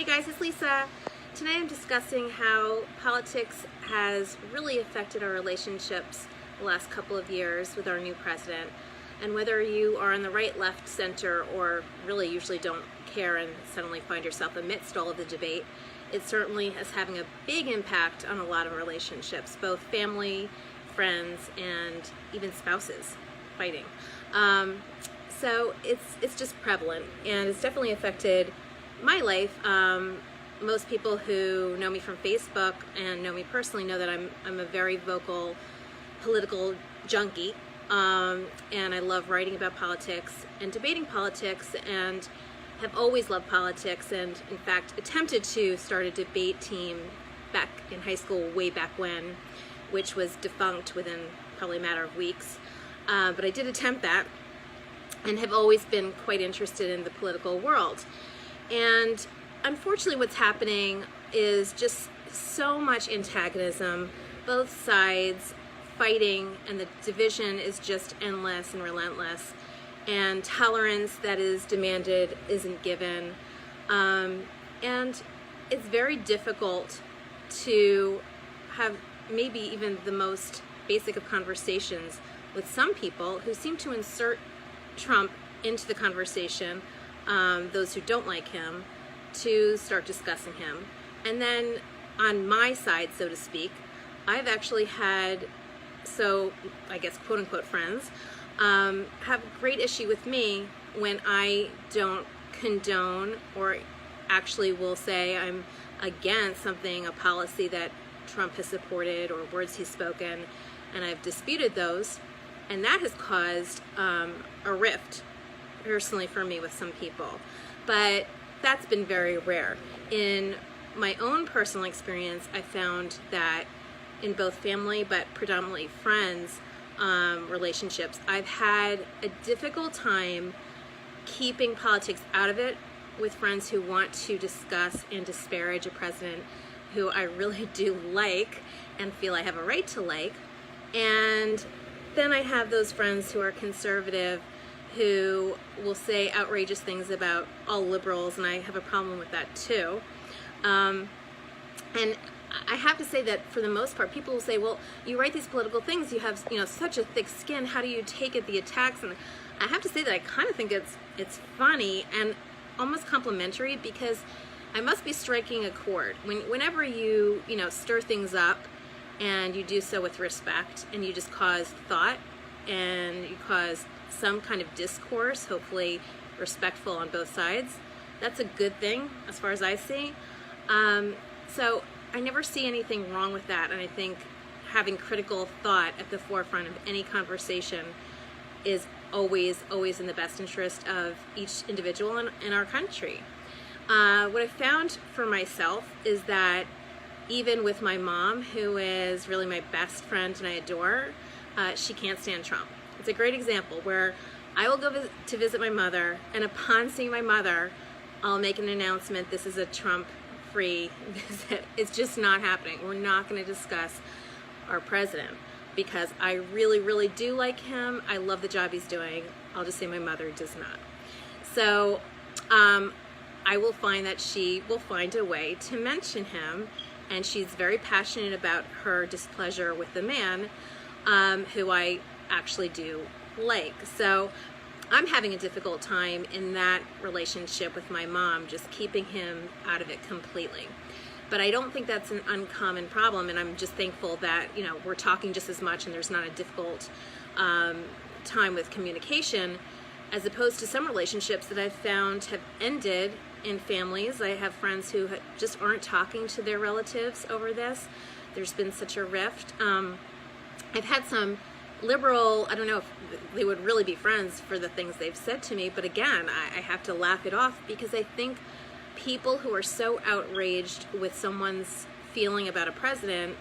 Hey guys, it's Lisa. Tonight I'm discussing how politics has really affected our relationships the last couple of years with our new president, and whether you are on the right, left, center, or really usually don't care and suddenly find yourself amidst all of the debate, it certainly is having a big impact on a lot of relationships, both family, friends, and even spouses fighting. So it's just prevalent, and it's definitely affected my life. Most people who know me from Facebook and know me personally know that I'm a very vocal political junkie, and I love writing about politics and debating politics, and have always loved politics, and in fact attempted to start a debate team back in high school way back when, which was defunct within probably a matter of weeks. But I did attempt that, and have always been quite interested in the political world. And unfortunately what's happening is just so much antagonism, both sides fighting, and the division is just endless and relentless, and tolerance that is demanded isn't given. And it's very difficult to have maybe even the most basic of conversations with some people who seem to insert Trump into the conversation, those who don't like him, to start discussing him. And then on my side, so to speak, I've actually had, so I guess quote unquote friends, have great issue with me when I don't condone or actually will say I'm against something, a policy that Trump has supported or words he's spoken, and I've disputed those. And that has caused a rift, personally for me, with some people. But that's been very rare. In my own personal experience, I found that in both family, but predominantly friends, relationships, I've had a difficult time keeping politics out of it with friends who want to discuss and disparage a president who I really do like and feel I have a right to like. And then I have those friends who are conservative who will say outrageous things about all liberals, and I have a problem with that too. And I have to say that for the most part, people will say, well, you write these political things, you have such a thick skin, how do you take it, the attacks? And I have to say that I kind of think it's funny and almost complimentary, because I must be striking a chord. Whenever you stir things up, and you do so with respect, and you just cause thought, and you cause some kind of discourse, hopefully respectful on both sides, that's a good thing as far as I see. So I never see anything wrong with that, and I think having critical thought at the forefront of any conversation is always in the best interest of each individual in our country. What I found for myself is that even with my mom, who is really my best friend and I adore, she can't stand Trump. It's a great example where I will go to visit my mother, and upon seeing my mother, I'll make an announcement, this is a Trump-free visit. It's just not happening. We're not going to discuss our president, because I really do like him. I love the job he's doing. I'll just say my mother does not. So I will find that she will find a way to mention him, and she's very passionate about her displeasure with the man who I actually do like. So I'm having a difficult time in that relationship with my mom, just keeping him out of it completely. But I don't think that's an uncommon problem, and I'm just thankful that we're talking just as much, and there's not a difficult time with communication, as opposed to some relationships that I've found have ended in families. I have friends who just aren't talking to their relatives over this. There's been such a rift. I've had some liberal, I don't know if they would really be friends for the things they've said to me, but again, I have to laugh it off, because I think people who are so outraged with someone's feeling about a president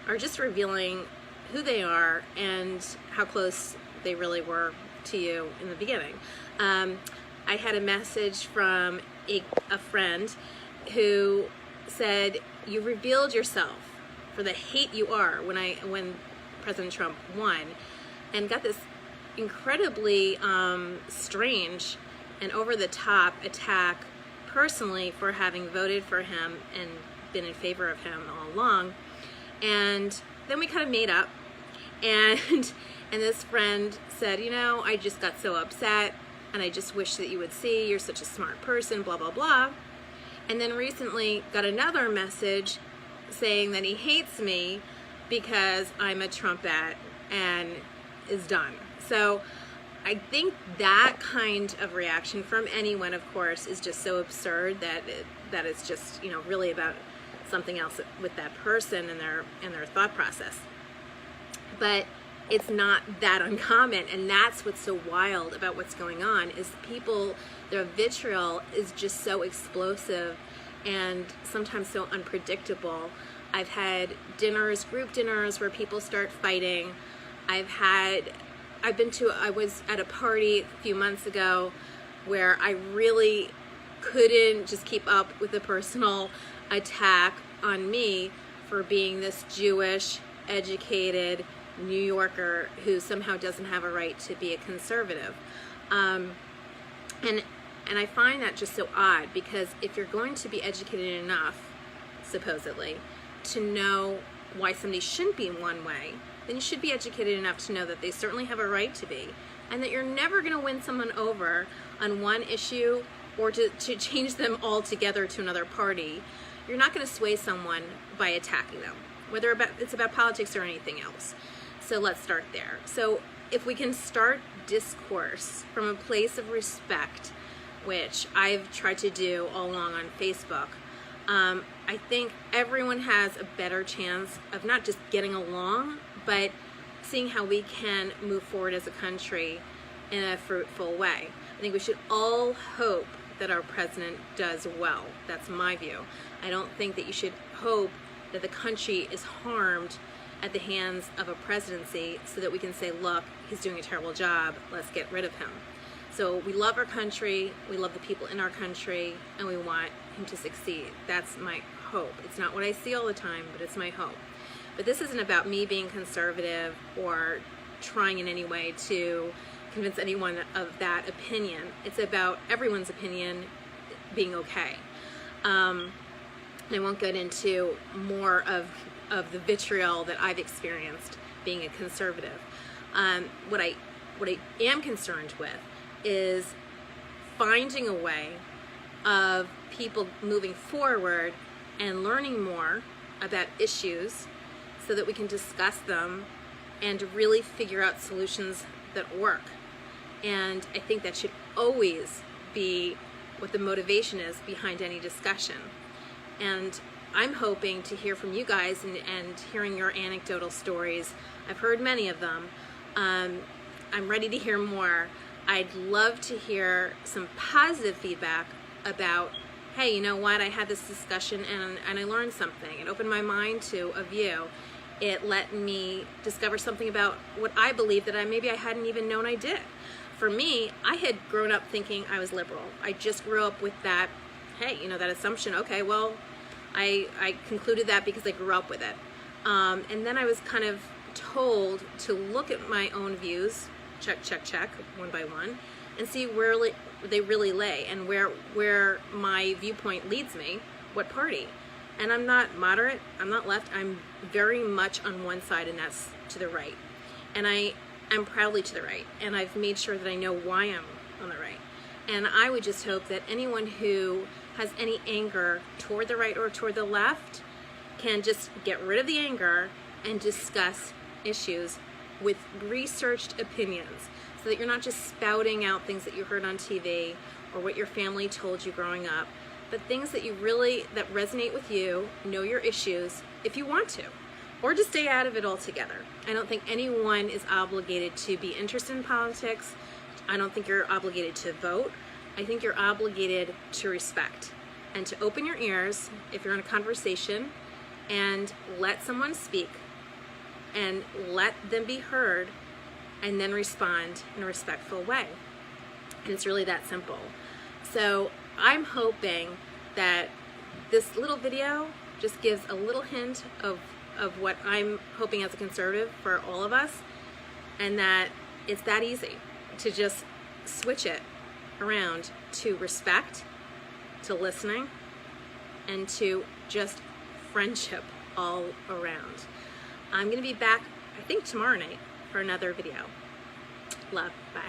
are just revealing who they are and how close they really were to you in the beginning. I had a message from a friend who said, you revealed yourself for the hate you are when President Trump won, and got this incredibly strange and over-the-top attack personally for having voted for him and been in favor of him all along. And then we kind of made up, and this friend said, you know, I just got so upset, and I just wish that you would see, you're such a smart person, blah, blah, blah. And then recently got another message saying that he hates me because I'm a Trumpette and is done. So I think that kind of reaction from anyone, of course, is just so absurd that it's just, you know, really about something else with that person and their thought process. But it's not that uncommon, and that's what's so wild about what's going on, is people, their vitriol is just so explosive and sometimes so unpredictable. I've had dinners, group dinners, where people start fighting. I was at a party a few months ago where I really couldn't just keep up with the personal attack on me for being this Jewish, educated New Yorker who somehow doesn't have a right to be a conservative. And I find that just so odd, because if you're going to be educated enough, supposedly, to know why somebody shouldn't be in one way, then you should be educated enough to know that they certainly have a right to be, and that you're never going to win someone over on one issue or to change them altogether to another party. You're not going to sway someone by attacking them, whether it's about politics or anything else. So let's start there. So if we can start discourse from a place of respect, which I've tried to do all along on Facebook, I think everyone has a better chance of not just getting along, but seeing how we can move forward as a country in a fruitful way. I think we should all hope that our president does well. That's my view. I don't think that you should hope that the country is harmed at the hands of a presidency so that we can say, look, he's doing a terrible job, let's get rid of him. So we love our country, we love the people in our country, and we want him to succeed. That's my hope. It's not what I see all the time, but it's my hope. But this isn't about me being conservative or trying in any way to convince anyone of that opinion. It's about everyone's opinion being okay. I won't get into more of the vitriol that I've experienced being a conservative. What I am concerned with is finding a way of people moving forward and learning more about issues so that we can discuss them and really figure out solutions that work. And I think that should always be what the motivation is behind any discussion. And I'm hoping to hear from you guys and hearing your anecdotal stories. I've heard many of them. I'm ready to hear more. I'd love to hear some positive feedback about, hey, you know what, I had this discussion and I learned something. It opened my mind to a view. It let me discover something about what I believe that maybe I hadn't even known I did. For me, I had grown up thinking I was liberal. I just grew up with that, hey, you know, that assumption, okay, well, I concluded that because I grew up with it. And then I was kind of told to look at my own views, check, one by one, and see where they really lay and where my viewpoint leads me, what party. And I'm not moderate, I'm not left, I'm very much on one side, and that's to the right. And I am proudly to the right, and I've made sure that I know why I'm on the right. And I would just hope that anyone who has any anger toward the right or toward the left can just get rid of the anger and discuss issues with researched opinions, so that you're not just spouting out things that you heard on TV or what your family told you growing up, but things that that resonate with you, know your issues if you want to, or just stay out of it altogether. I don't think anyone is obligated to be interested in politics. I don't think you're obligated to vote. I think you're obligated to respect and to open your ears if you're in a conversation and let someone speak and let them be heard, and then respond in a respectful way. And it's really that simple. So I'm hoping that this little video just gives a little hint of what I'm hoping as a conservative for all of us, and that it's that easy to just switch it around to respect to listening, and to just friendship all around. I'm going to be back, I think, tomorrow night for another video. Love. Bye.